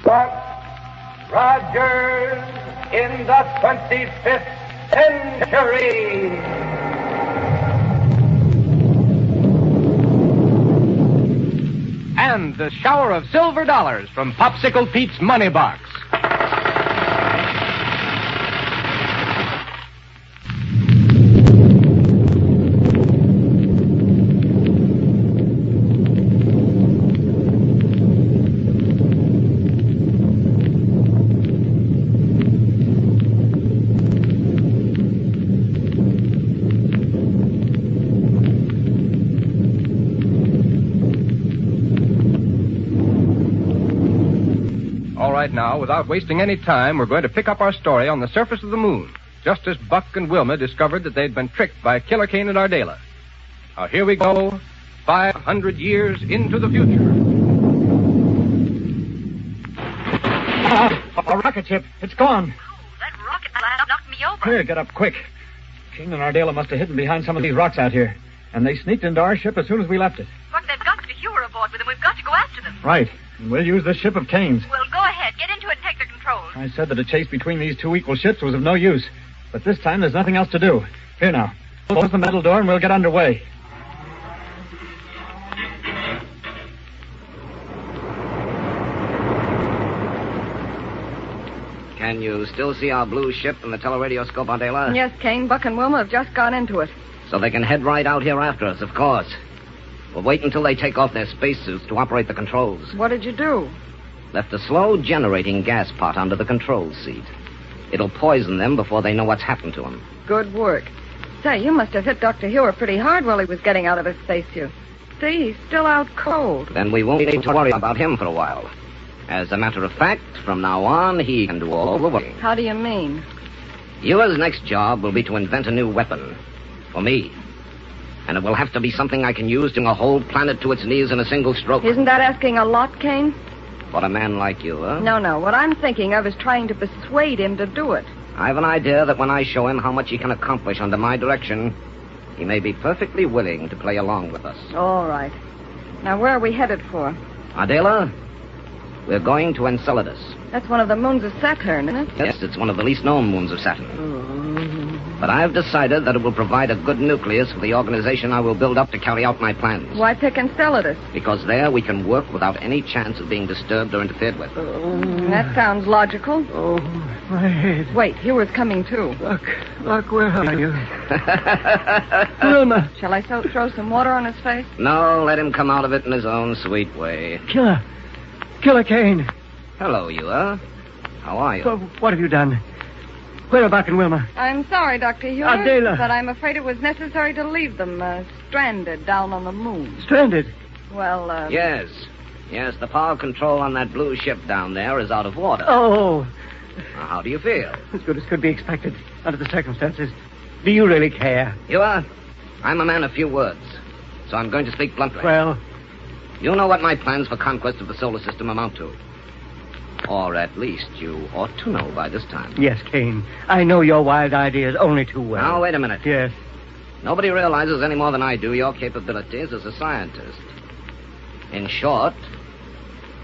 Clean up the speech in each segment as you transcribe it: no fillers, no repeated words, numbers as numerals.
But Rogers in the 25th century. And the shower of silver dollars from Popsicle Pete's money box. Now, without wasting any time, we're going to pick up our story on the surface of the moon, just as Buck and Wilma discovered that they'd been tricked by Killer Kane and Ardela. Now, here we go, 500 years into the future. A rocket ship. It's gone. Oh, that rocket blast knocked me over. Here, get up quick. Kane and Ardela must have hidden behind some of these rocks out here, and they sneaked into our ship as soon as we left it. Buck, they've got the Hewer aboard with them. We've got to go after them. Right. And we'll use this ship of Kane's. Well, go ahead. Get into it and take the controls. I said that a chase between these two equal ships was of no use. But this time there's nothing else to do. Here now. Close the metal door and we'll get underway. Can you still see our blue ship in the teleradioscope, Ardela? Yes, Kane. Buck and Wilma have just got into it. So they can head right out here after us, of course. We'll wait until they take off their spacesuits to operate the controls. What did you do? Left a slow-generating gas pot under the control seat. It'll poison them before they know what's happened to them. Good work. Say, you must have hit Dr. Hewer pretty hard while he was getting out of his spacesuit. See, he's still out cold. Then we won't need to worry about him for a while. As a matter of fact, from now on, he can do all the work. How do you mean? Hewer's next job will be to invent a new weapon. For me. And it will have to be something I can use to bring a whole planet to its knees in a single stroke. Isn't that asking a lot, Kane? For a man like you, huh? No. What I'm thinking of is trying to persuade him to do it. I've an idea that when I show him how much he can accomplish under my direction, he may be perfectly willing to play along with us. All right. Now, where are we headed for? Ardela, we're going to Enceladus. That's one of the moons of Saturn, isn't it? Yes, it's one of the least known moons of Saturn. But I've decided that it will provide a good nucleus for the organization I will build up to carry out my plans. Why pick Enceladus? Because there we can work without any chance of being disturbed or interfered with. That sounds logical. Oh, my head. Wait, Hewer's coming too. Look, where are you? Wilma. Shall I throw some water on his face? No, let him come out of it in his own sweet way. Killer Kane. Hello, Hewer. How are you? So, what have you done? Where are Buck and Wilma? I'm sorry, Dr. Hewer. Ardela. But I'm afraid it was necessary to leave them stranded down on the moon. Stranded? Well, Yes, the power control on that blue ship down there is out of order. Oh. Now, how do you feel? As good as could be expected under the circumstances. Do you really care? Hewer, I'm a man of few words, so I'm going to speak bluntly. Well, you know what my plans for conquest of the solar system amount to. Or at least you ought to know by this time. yes, Kane. I know your wild ideas only too well. Now, wait a minute. Yes. Nobody realizes any more than I do your capabilities as a scientist. In short,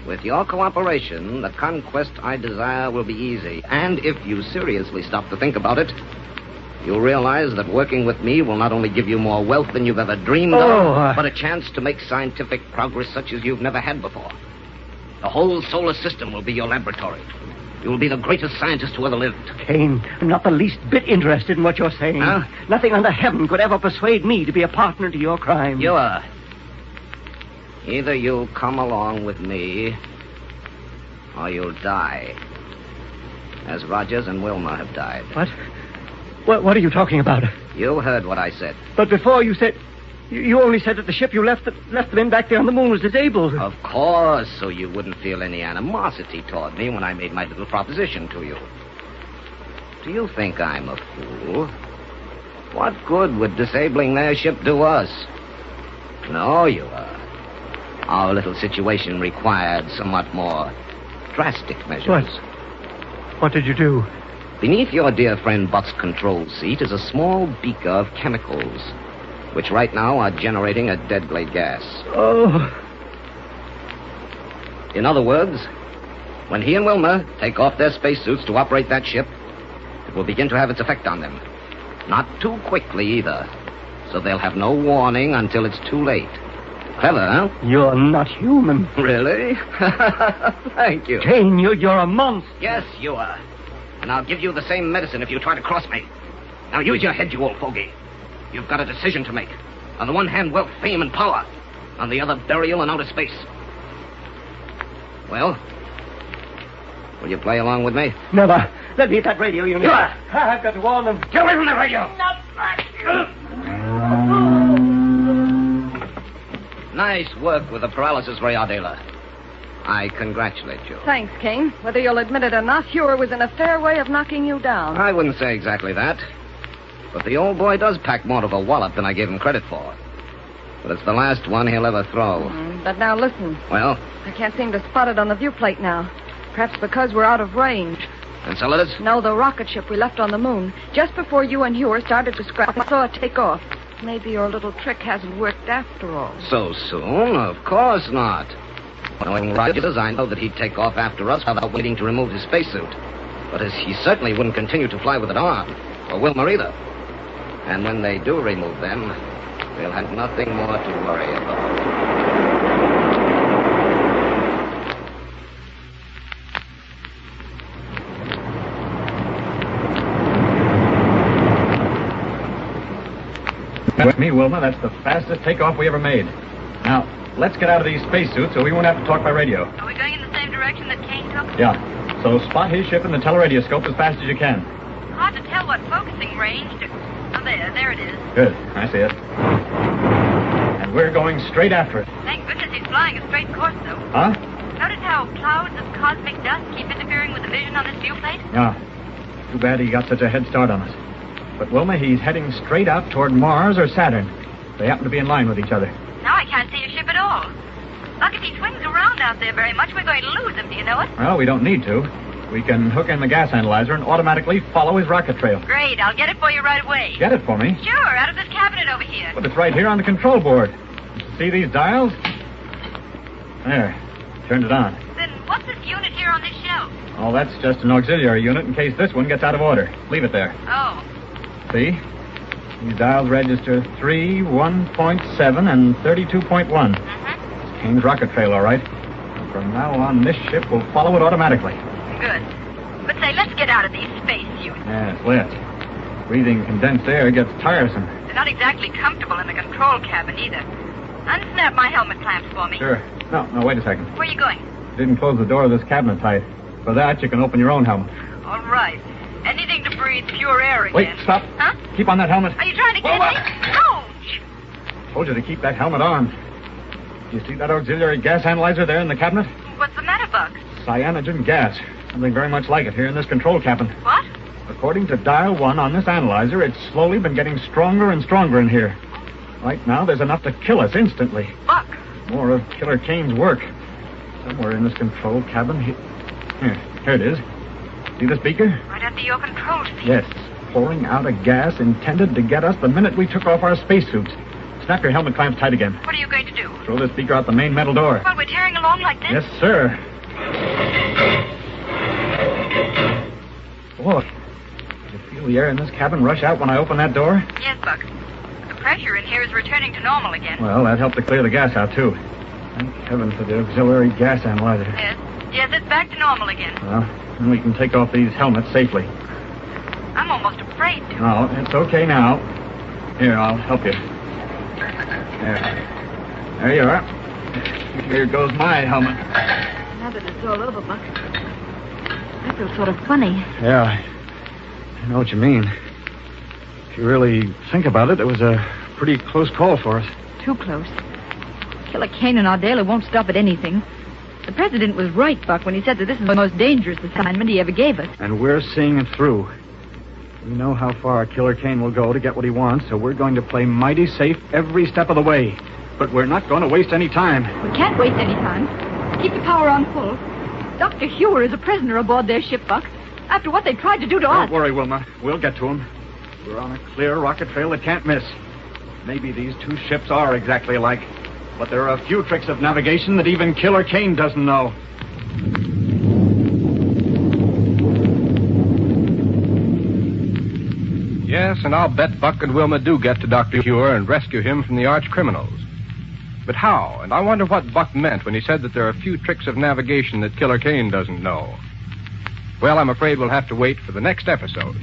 with your cooperation, the conquest I desire will be easy. And if you seriously stop to think about it, you'll realize that working with me will not only give you more wealth than you've ever dreamed of, but a chance to make scientific progress such as you've never had before. The whole solar system will be your laboratory. You will be the greatest scientist who ever lived. Kane, I'm not the least bit interested in what you're saying. Huh? Nothing under heaven could ever persuade me to be a partner to your crime. You are. Either you'll come along with me, or you'll die. As Rogers and Wilma have died. What are you talking about? You heard what I said. But before you said... You only said that the ship you left them in back there on the moon was disabled. Of course, so you wouldn't feel any animosity toward me when I made my little proposition to you. Do you think I'm a fool? What good would disabling their ship do us? No, you are. Our little situation required somewhat more drastic measures. What did you do? Beneath your dear friend Buck's control seat is a small beaker of chemicals, which right now are generating a deadly gas. Oh. In other words, When he and Wilma take off their spacesuits to operate that ship, it will begin to have its effect on them. Not too quickly, either. So they'll have no warning until it's too late. Clever, huh? You're not human. Really? Thank you. Kane, you're a monster. Yes, you are. And I'll give you the same medicine if you try to cross me. Now use your head, you old fogey. You've got a decision to make. On the one hand, wealth, fame, and power. On the other, burial and outer space. Well, will you play along with me? Never. Let me hit that radio unit. I've got to warn them. Get away from the radio! Nice work with the paralysis ray, Ardela. I congratulate you. Thanks, Kane. Whether you'll admit it or not, Hewer was in a fair way of knocking you down. I wouldn't say exactly that. But the old boy does pack more of a wallop than I gave him credit for. But it's the last one he'll ever throw. But now listen. Well? I can't seem to spot it on the viewplate now. Perhaps because we're out of range. And so it is? No, the rocket ship we left on the moon. Just before you and Hewer started to scrap, I saw it take off. Maybe your little trick hasn't worked after all. So soon? Of course not. Knowing Rogers, I know that he'd take off after us without waiting to remove his spacesuit. But he certainly wouldn't continue to fly with it on. Or Wilma either. And when they do remove them, they'll have nothing more to worry about. With me, Wilma, that's the fastest takeoff we ever made. Now, let's get out of these spacesuits so we won't have to talk by radio. Are we going in the same direction that Kane took? Yeah. So spot his ship in the teleradioscope as fast as you can. Hard to tell what focusing range to... Oh, there it is. Good. I see it. And we're going straight after it. Thank goodness he's flying a straight course, though. Huh? Notice how clouds of cosmic dust keep interfering with the vision on this viewplate? Yeah. Too bad he got such a head start on us. But, Wilma, he's heading straight out toward Mars or Saturn. They happen to be in line with each other. Now I can't see a ship at all. Look, if he swings around out there very much, we're going to lose him, do you know it? Well, we don't need to. We can hook in the gas analyzer and automatically follow his rocket trail. Great, I'll get it for you right away. Get it for me? Sure, out of this cabinet over here. But it's right here on the control board. See these dials? There. Turned it on. Then what's this unit here on this shelf? Oh, that's just an auxiliary unit in case this one gets out of order. Leave it there. Oh. See? These dials register 3, 1.7, and 32.1. Mm-hmm. It's Kane's rocket trail, all right. From now on, this ship will follow it automatically. Good. But say, let's get out of these space suits. Yes, let's. Breathing condensed air gets tiresome. They're not exactly comfortable in the control cabin, either. Unsnap my helmet clamps for me. Sure. No, wait a second. Where are you going? Didn't close the door of this cabinet tight. For that, you can open your own helmet. All right. Anything to breathe pure air again. Wait, stop. Huh? Keep on that helmet. Are you trying to get me? Ouch! Told you to keep that helmet on. You see that auxiliary gas analyzer there in the cabinet? What's the matter, Buck? Cyanogen gas. Something very much like it here in this control cabin. What? According to dial 1 on this analyzer, it's slowly been getting stronger and stronger in here. Right now, there's enough to kill us instantly. Buck! More of Killer Kane's work. Somewhere in this control cabin. Here it is. See this beaker? Right under your control seat. Yes. Pouring out a gas intended to get us the minute we took off our spacesuits. Snap your helmet clamps tight again. What are you going to do? Throw this beaker out the main metal door. While we're tearing along like this? Yes, sir. Boy, did you feel the air in this cabin rush out when I opened that door? Yes, Buck. The pressure in here is returning to normal again. Well, that helped to clear the gas out, too. Thank heaven for the auxiliary gas analyzer. Yes, it's back to normal again. Well, then we can take off these helmets safely. I'm almost afraid to. No, it's okay now. Here, I'll help you. There you are. Here goes my helmet. Now that it's all over, Buck, I feel sort of funny. Yeah, I know what you mean. If you really think about it, it was a pretty close call for us. Too close. Killer Kane and Ardela won't stop at anything. The president was right, Buck, when he said that this is the most dangerous assignment he ever gave us. And we're seeing it through. We know how far Killer Kane will go to get what he wants, so we're going to play mighty safe every step of the way. But we're not going to waste any time. We can't waste any time. Keep the power on full. Dr. Hewer is a prisoner aboard their ship, Buck, after what they tried to do to us. Don't worry, Wilma. We'll get to him. We're on a clear rocket trail that can't miss. Maybe these two ships are exactly alike, but there are a few tricks of navigation that even Killer Kane doesn't know. Yes, and I'll bet Buck and Wilma do get to Dr. Hure and rescue him from the arch criminals. But how? And I wonder what Buck meant when he said that there are a few tricks of navigation that Killer Kane doesn't know. Well, I'm afraid we'll have to wait for the next episode.